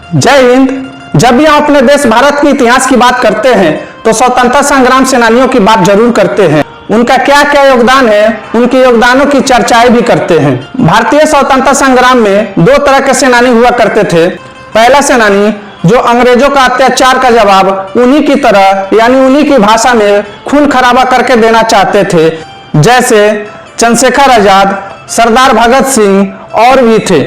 जय हिंद। जब भी हम अपने देश भारत के इतिहास की बात करते हैं तो स्वतंत्रता संग्राम सेनानियों की बात जरूर करते हैं। उनका क्या क्या योगदान है, उनके योगदानों की चर्चाएं भी करते हैं। भारतीय स्वतंत्रता संग्राम में दो तरह के सेनानी हुआ करते थे। पहला सेनानी जो अंग्रेजों का अत्याचार का जवाब उन्हीं की तरह यानी उन्हीं की भाषा में खून खराबा करके देना चाहते थे, जैसे चंद्रशेखर आजाद, सरदार भगत सिंह और भी थे।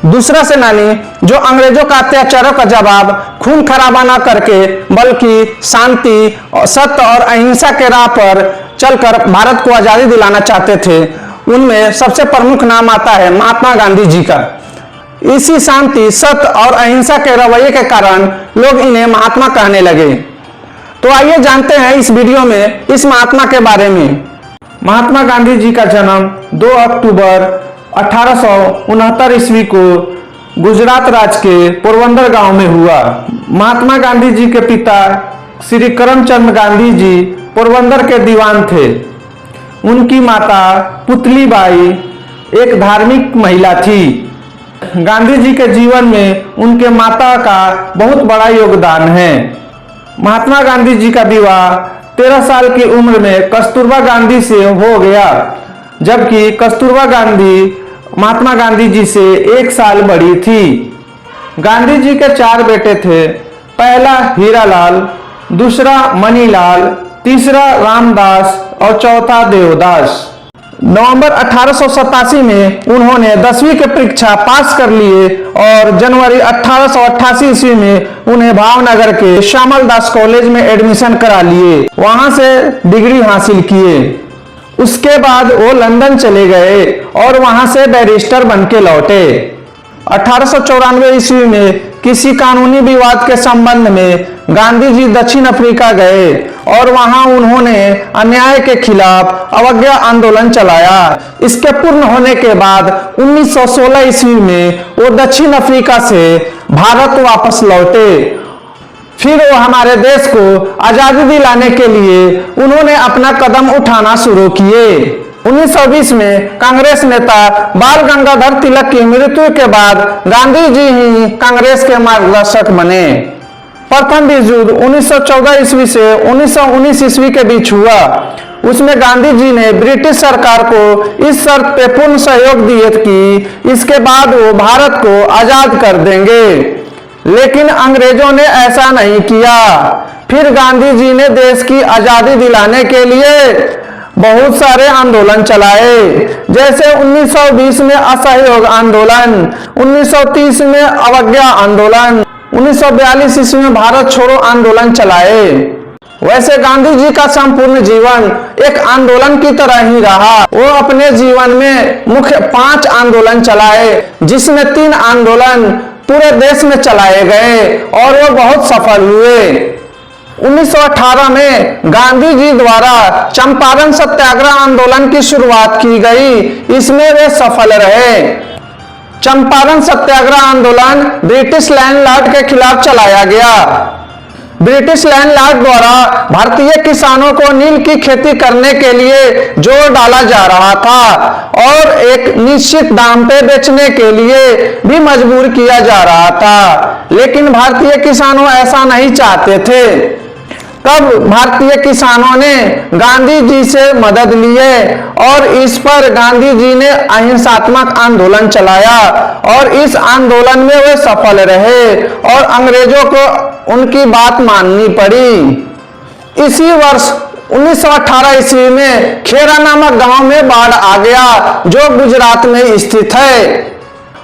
दूसरा सेनानी जो अंग्रेजों का अत्याचारों का जवाब खून खराबा न करके बल्कि शांति, सत्य और अहिंसा के राह पर चलकर भारत को आजादी दिलाना चाहते थे, उनमें सबसे प्रमुख नाम आता है महात्मा गांधी जी का। इसी शांति, सत्य और अहिंसा के रवैये के कारण लोग इन्हें महात्मा कहने लगे। तो आइए जानते हैं इस वीडियो में इस महात्मा के बारे में। महात्मा गांधी जी का जन्म 2 अक्टूबर 1869 ईस्वी को गुजरात राज्य के पोरबंदर गांव में हुआ। महात्मा गांधी जी के पिता श्री करमचंद गांधी जी पोरबंदर के दीवान थे। उनकी माता पुतलीबाई एक धार्मिक महिला थी। गांधी जी के जीवन में उनके माता का बहुत बड़ा योगदान है। महात्मा गांधी जी का विवाह 13 साल की उम्र में कस्तूरबा गांधी से हो गया, जबकि कस्तूरबा गांधी महात्मा गांधी जी से 1 साल बड़ी थी। गांधी जी के 4 बेटे थे। पहला हीरालाल, दूसरा मनीलाल, तीसरा रामदास और चौथा देवदास। नवंबर 1887 में उन्होंने 10वीं की परीक्षा पास कर लिए और जनवरी 1888 ईस्वी में उन्हें भावनगर के श्यामल दास कॉलेज में एडमिशन करा लिए। वहां से डिग्री हासिल किए। उसके बाद वो लंदन चले गए और वहां से बैरिस्टर बन के लौटे। 1894 ईस्वी में किसी कानूनी विवाद के संबंध में गांधी जी दक्षिण अफ्रीका गए और वहां उन्होंने अन्याय के खिलाफ अवज्ञा आंदोलन चलाया। इसके पूर्ण होने के बाद 1916 ईस्वी में वो दक्षिण अफ्रीका से भारत वापस लौटे। फिर वो हमारे देश को आजादी दिलाने के लिए उन्होंने अपना कदम उठाना शुरू किए। 1920 में कांग्रेस नेता बाल गंगाधर तिलक की मृत्यु के बाद गांधी जी ही कांग्रेस के मार्गदर्शक बने। प्रथम विश्व युद्ध 1914 ईस्वी से 1919 ईस्वी के बीच हुआ। उसमें गांधी जी ने ब्रिटिश सरकार को इस शर्त पे पूर्ण सहयोग दिए कि इसके बाद वो भारत को आजाद कर देंगे, लेकिन अंग्रेजों ने ऐसा नहीं किया। फिर गांधी जी ने देश की आजादी दिलाने के लिए बहुत सारे आंदोलन चलाए, जैसे 1920 में असहयोग आंदोलन, 1930 में अवज्ञा आंदोलन, 1942 ईस्वी में भारत छोड़ो आंदोलन चलाए। वैसे गांधी जी का संपूर्ण जीवन एक आंदोलन की तरह ही रहा। वो अपने जीवन में मुख्य 5 आंदोलन चलाए, जिसमें 3 आंदोलन पूरे देश में चलाए गए और वो बहुत सफल हुए। 1918 में गांधी जी द्वारा चंपारण सत्याग्रह आंदोलन की शुरुआत की गई। इसमें वे सफल रहे। चंपारण सत्याग्रह आंदोलन ब्रिटिश लैंडलॉर्ड के खिलाफ चलाया गया। ब्रिटिश लैंडलॉर्ड द्वारा भारतीय किसानों को नील की खेती करने के लिए जोर डाला जा रहा था और एक निश्चित दाम पे बेचने के लिए भी मजबूर किया जा रहा था, लेकिन भारतीय किसानों ऐसा नहीं चाहते थे। तब भारतीय किसानों ने गांधी जी से मदद लिए और इस पर गांधी जी ने अहिंसात्मक आंदोलन चलाया और इस आंदोलन में वे सफल रहे और अंग्रेजों को उनकी बात माननी पड़ी। इसी वर्ष 1918 ईस्वी में खेरा नामक गांव में बाढ़ आ गया, जो गुजरात में स्थित है।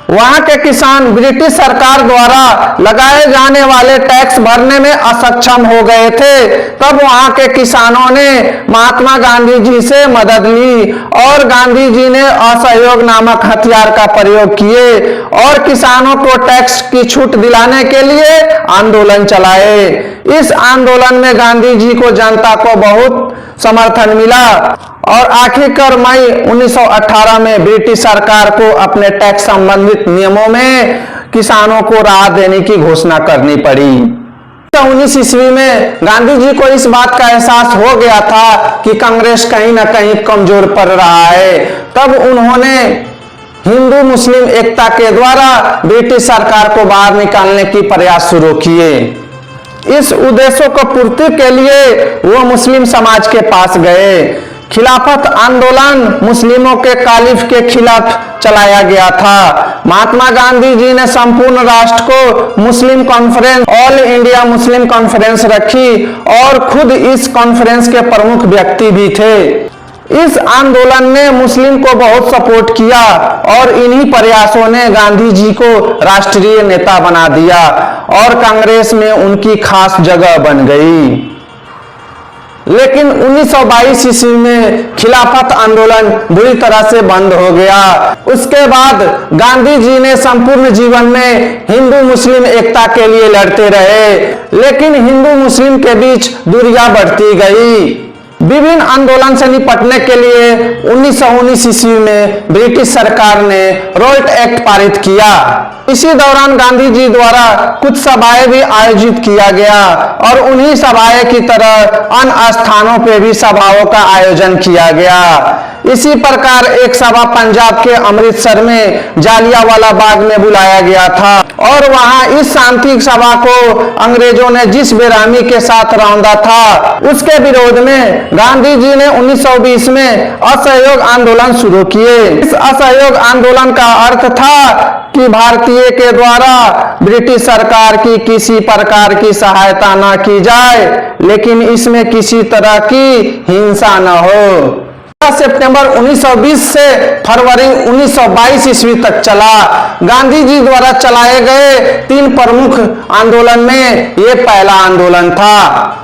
वहां के किसान ब्रिटिश सरकार द्वारा लगाए जाने वाले टैक्स भरने में असक्षम हो गए थे। तब वहां के किसानों ने महात्मा गांधी जी से मदद ली और गांधी जी ने असहयोग नामक हथियार का प्रयोग किए और किसानों को टैक्स की छूट दिलाने के लिए आंदोलन चलाए। इस आंदोलन में गांधी जी को जनता को बहुत समर्थन मिला और आखिरकार मई 1918 में ब्रिटिश सरकार को अपने टैक्स संबंधित नियमों में किसानों को राहत देने की घोषणा करनी पड़ी। 1919 ईस्वी में गांधी जी को इस बात का एहसास हो गया था कि कांग्रेस कहीं ना कहीं कमजोर पड़ रहा है। तब उन्होंने हिंदू मुस्लिम एकता के द्वारा ब्रिटिश सरकार को बाहर निकालने की प्रयास शुरू किए। इस उद्देश्यों को पूर्ति के लिए वो मुस्लिम समाज के पास गए। खिलाफत आंदोलन मुस्लिमों के कालिफ के खिलाफ चलाया गया था। महात्मा गांधी जी ने संपूर्ण राष्ट्र को Muslim conference, all India Muslim conference रखी और खुद इस कॉन्फ्रेंस के प्रमुख व्यक्ति भी थे। इस आंदोलन ने मुस्लिम को बहुत सपोर्ट किया और इन्हीं प्रयासों ने गांधी जी को राष्ट्रीय नेता बना दिया और कांग्रेस में उनकी खास जगह बन गई। लेकिन 1922 ईस्वी में खिलाफत आंदोलन बुरी तरह से बंद हो गया। उसके बाद गांधी जी ने संपूर्ण जीवन में हिंदू मुस्लिम एकता के लिए लड़ते रहे, लेकिन हिंदू मुस्लिम के बीच दूरियां बढ़ती गई। विभिन्न आंदोलन से निपटने के लिए 1919 ईस्वी में ब्रिटिश सरकार ने रोल्ट एक्ट पारित किया। इसी दौरान गांधी जी द्वारा कुछ सभाएं भी आयोजित किया गया और उन्हीं सभाएं की तरह अन्य स्थानों पे भी सभाओं का आयोजन किया गया। इसी प्रकार एक सभा पंजाब के अमृतसर में जालियांवाला बाग में बुलाया गया था और वहां इस शांति सभा को अंग्रेजों ने जिस बेरहमी के साथ रौंदा था, उसके विरोध में गांधी जी ने 1920 में असहयोग आंदोलन शुरू किए। इस असहयोग आंदोलन का अर्थ था कि भारतीय के द्वारा ब्रिटिश सरकार की किसी प्रकार की सहायता न की जाए, लेकिन इसमें किसी तरह की हिंसा न हो। सितंबर 1920 से फरवरी 1922 ईस्वी तक चला। गांधी जी द्वारा चलाए गए 3 प्रमुख आंदोलन में ये पहला आंदोलन था।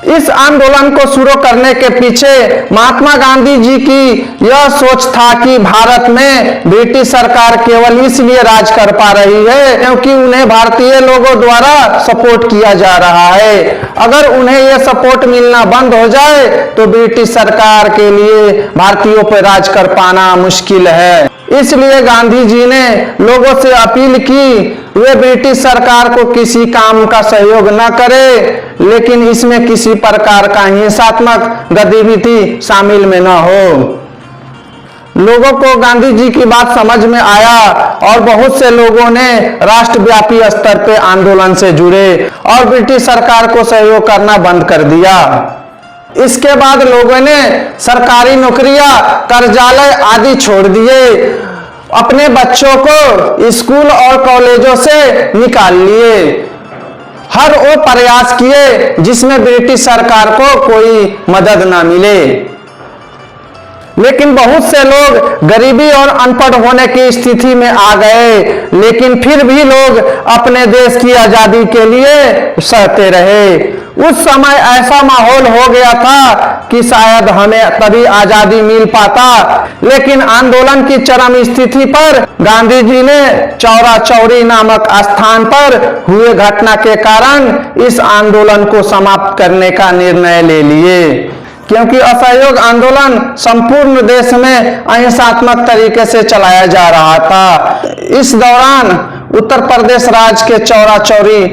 इस आंदोलन को शुरू करने के पीछे महात्मा गांधी जी की यह सोच था कि भारत में ब्रिटिश सरकार केवल इसलिए राज कर पा रही है क्योंकि उन्हें भारतीय लोगों द्वारा सपोर्ट किया जा रहा है। अगर उन्हें यह सपोर्ट मिलना बंद हो जाए तो ब्रिटिश सरकार के लिए भारतीयों पर राज कर पाना मुश्किल है। इसलिए गांधी जी ने लोगों से अपील की वे ब्रिटिश सरकार को किसी काम का सहयोग न करे, लेकिन इसमें किसी प्रकार का हिंसात्मक गतिविधि शामिल में न हो। लोगों को गांधी जी की बात समझ में आया और बहुत से लोगों ने राष्ट्रव्यापी स्तर पर आंदोलन से जुड़े और ब्रिटिश सरकार को सहयोग करना बंद कर दिया। इसके बाद लोगों ने सरकारी नौकरियां, कार्यालय आदि छोड़ दिए, अपने बच्चों को स्कूल और कॉलेजों से निकाल लिए। हर वो प्रयास किए जिसमें ब्रिटिश सरकार को कोई मदद ना मिले। लेकिन बहुत से लोग गरीबी और अनपढ़ होने की स्थिति में आ गए, लेकिन फिर भी लोग अपने देश की आजादी के लिए सहते रहे। उस समय ऐसा माहौल हो गया था कि शायद हमें तभी आजादी मिल पाता, लेकिन आंदोलन की चरम स्थिति पर गांधी जी ने चौरा चौरी नामक स्थान पर हुए घटना के कारण इस आंदोलन को समाप्त करने का निर्णय ले लिए, क्योंकि असहयोग आंदोलन संपूर्ण देश में अहिंसात्मक तरीके से चलाया जा रहा था। इस दौरान उत्तर प्रदेश राज्य के चौरा चौरी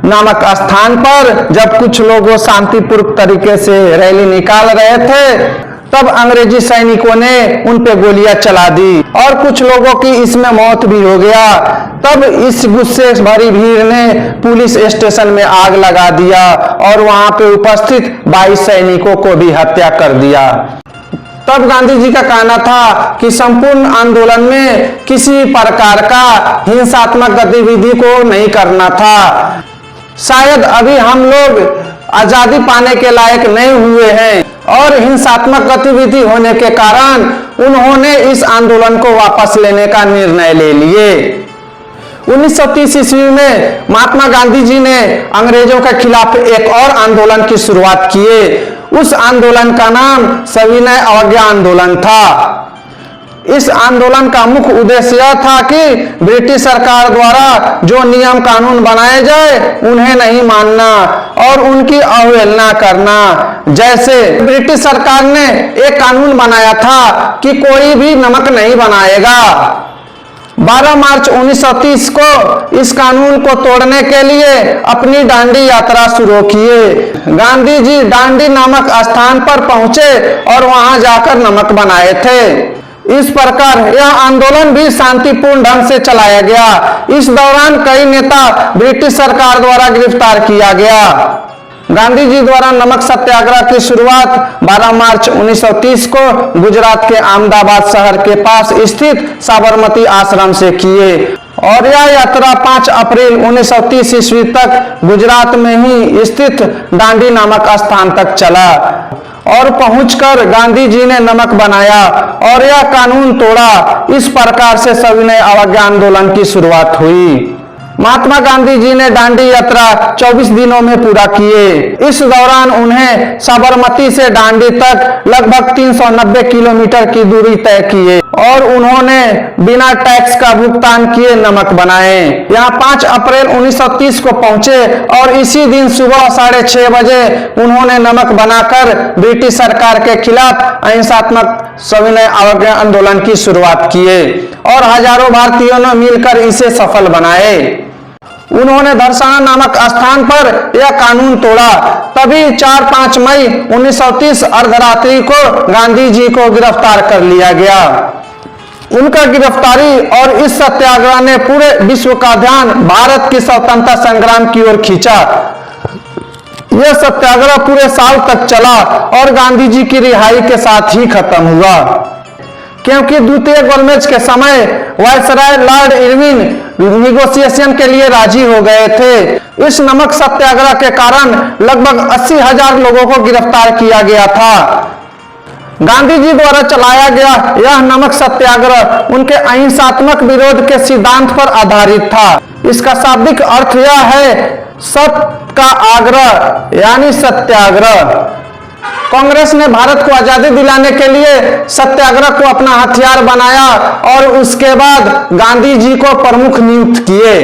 नामक स्थान पर जब कुछ लोग शांतिपूर्वक तरीके से रैली निकाल रहे थे, तब अंग्रेजी सैनिकों ने उन पे गोलियां चला दी और कुछ लोगों की इसमें मौत भी हो गया। तब इस गुस्से भरी भीड़ ने पुलिस स्टेशन में आग लगा दिया और वहां पे उपस्थित 22 सैनिकों को भी हत्या कर दिया। तब गांधी जी का कहना था कि संपूर्ण आंदोलन में किसी प्रकार का हिंसात्मक गतिविधि को नहीं करना था। शायद अभी हम लोग आजादी पाने के लायक नहीं हुए हैं और हिंसात्मक गतिविधि होने के कारण उन्होंने इस आंदोलन को वापस लेने का निर्णय ले लिए। 1930 ईस्वी में महात्मा गांधी जी ने अंग्रेजों के खिलाफ एक और आंदोलन की शुरुआत किए। उस आंदोलन का नाम सविनय अवज्ञा आंदोलन था। इस आंदोलन का मुख्य उद्देश्य यह था कि ब्रिटिश सरकार द्वारा जो नियम कानून बनाए जाए उन्हें नहीं मानना और उनकी अवहेलना करना। जैसे ब्रिटिश सरकार ने एक कानून बनाया था कि कोई भी नमक नहीं बनाएगा। 12 मार्च 1930 को इस कानून को तोड़ने के लिए अपनी डांडी यात्रा शुरू किए। गांधी जी डांडी नामक स्थान पर पहुंचे और वहां जाकर नमक बनाए थे। इस प्रकार यह आंदोलन भी शांतिपूर्ण ढंग से चलाया गया। इस दौरान कई नेता ब्रिटिश सरकार द्वारा गिरफ्तार किया गया। गांधी जी द्वारा नमक सत्याग्रह की शुरुआत 12 मार्च 1930 को गुजरात के अहमदाबाद शहर के पास स्थित साबरमती आश्रम से किए और यह यात्रा 5 अप्रैल 1930 ईस्वी तक गुजरात में ही स्थित दांडी नामक स्थान तक चला और पहुंचकर गांधी जी ने नमक बनाया और यह कानून तोड़ा। इस प्रकार से सविनय अवज्ञा आंदोलन की शुरुआत हुई। महात्मा गांधी जी ने दांडी यात्रा 24 दिनों में पूरा किए। इस दौरान उन्हें साबरमती से दांडी तक लगभग 390 किलोमीटर की दूरी तय किए और उन्होंने बिना टैक्स का भुगतान किए नमक बनाए। यहाँ 5 अप्रैल 1930 को पहुंचे और इसी दिन सुबह 6:30 बजे उन्होंने नमक बनाकर ब्रिटिश सरकार के खिलाफ अहिंसात्मक सविनय अवज्ञा आंदोलन की शुरुआत किए और हजारों भारतीयों ने मिलकर इसे सफल बनाए। उन्होंने धरसाना नामक स्थान पर यह कानून तोड़ा। तभी 4-5 मई 1930 अर्धरात्रि को गांधी जी को गिरफ्तार कर लिया गया। उनका गिरफ्तारी और इस सत्याग्रह ने पूरे विश्व का ध्यान भारत की स्वतंत्रता संग्राम की ओर खींचा। यह सत्याग्रह पूरे साल तक चला और गांधी जी की रिहाई के साथ ही खत्म हुआ, क्योंकि द्वितीय गोलमेज के समय वायसराय लॉर्ड इरविन निगोशिएशन के लिए राजी हो गए थे। इस नमक सत्याग्रह के कारण लगभग 80,000 लोगों को गिरफ्तार किया गया था। गांधी जी द्वारा चलाया गया यह नमक सत्याग्रह उनके अहिंसात्मक विरोध के सिद्धांत पर आधारित था। इसका शाब्दिक अर्थ यह है सत्य का आग्रह यानी सत्याग्रह। कांग्रेस ने भारत को आजादी दिलाने के लिए सत्याग्रह को अपना हथियार बनाया और उसके बाद गांधी जी को प्रमुख नियुक्त किए।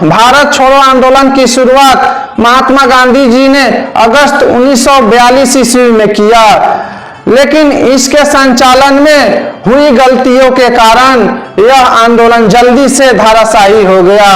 भारत छोड़ो आंदोलन की शुरुआत महात्मा गांधी जी ने अगस्त 1942 ईस्वी में किया, लेकिन इसके संचालन में हुई गलतियों के कारण यह आंदोलन जल्दी से धराशायी हो गया,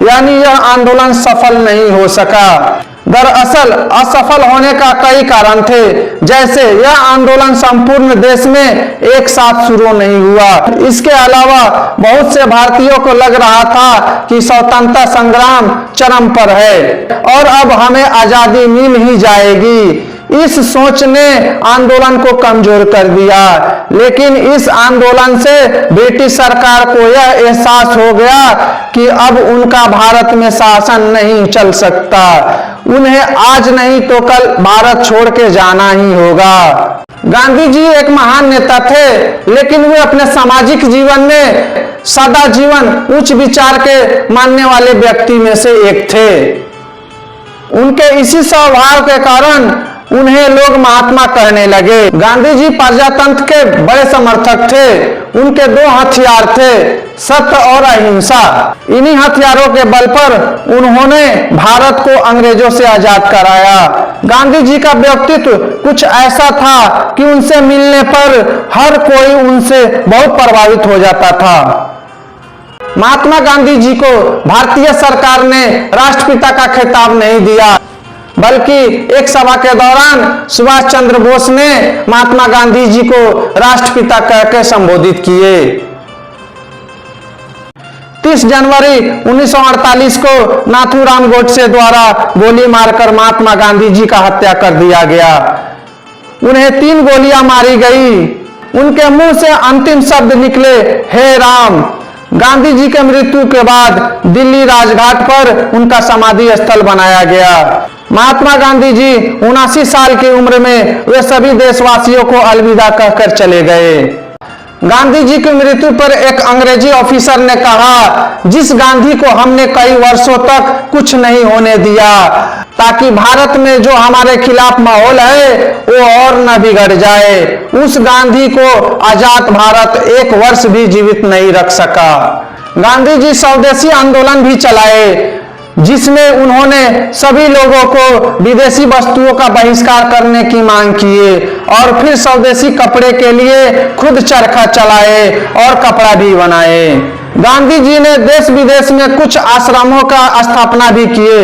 यानी यह आंदोलन सफल नहीं हो सका। दरअसल असफल होने का कई कारण थे, जैसे यह आंदोलन संपूर्ण देश में एक साथ शुरू नहीं हुआ। इसके अलावा बहुत से भारतीयों को लग रहा था कि स्वतंत्रता संग्राम चरम पर है और अब हमें आजादी मिल ही जाएगी। इस सोच ने आंदोलन को कमजोर कर दिया, लेकिन इस आंदोलन से ब्रिटिश सरकार को यह एहसास हो गया कि अब उनका भारत में शासन नहीं चल सकता। उन्हें आज नहीं तो कल भारत छोड़ के जाना ही होगा। गांधी जी एक महान नेता थे, लेकिन वे अपने सामाजिक जीवन में सादा जीवन उच्च विचार के मानने वाले व्यक्ति में से एक थे। उनके इसी स्वभाव के कारण उन्हें लोग महात्मा कहने लगे। गांधी जी प्रजातंत्र के बड़े समर्थक थे। उनके 2 हथियार थे, सत्य और अहिंसा। इन्हीं हथियारों के बल पर उन्होंने भारत को अंग्रेजों से आजाद कराया। गांधी जी का व्यक्तित्व कुछ ऐसा था कि उनसे मिलने पर हर कोई उनसे बहुत प्रभावित हो जाता था। महात्मा गांधी जी को भारतीय सरकार ने राष्ट्रपिता का खिताब नहीं दिया, बल्कि एक सभा के दौरान सुभाष चंद्र बोस ने महात्मा गांधी जी को राष्ट्रपिता कहकर संबोधित किए। 30 जनवरी 1948 को नाथूराम गोडसे द्वारा गोली मारकर महात्मा गांधी जी का हत्या कर दिया गया। उन्हें 3 गोलियां मारी गई। उनके मुंह से अंतिम शब्द निकले, हे राम। गांधी जी के मृत्यु के बाद दिल्ली राजघाट पर उनका समाधि स्थल बनाया गया। महात्मा गांधी जी 79 साल की उम्र में वे सभी देशवासियों को अलविदा कहकर चले गए। गांधी जी की मृत्यु पर एक अंग्रेजी ऑफिसर ने कहा, जिस गांधी को हमने कई वर्षों तक कुछ नहीं होने दिया, ताकि भारत में जो हमारे खिलाफ माहौल है वो और न बिगड़ जाए, उस गांधी को आजाद भारत 1 वर्ष भी जीवित नहीं रख सका। गांधी जी स्वदेशी आंदोलन भी चलाए, जिसमें उन्होंने सभी लोगों को विदेशी वस्तुओं का बहिष्कार करने की मांग किए और फिर स्वदेशी कपड़े के लिए खुद चरखा चलाए और कपड़ा भी बनाए। गांधी जी ने देश विदेश में कुछ आश्रमों का स्थापना भी किए।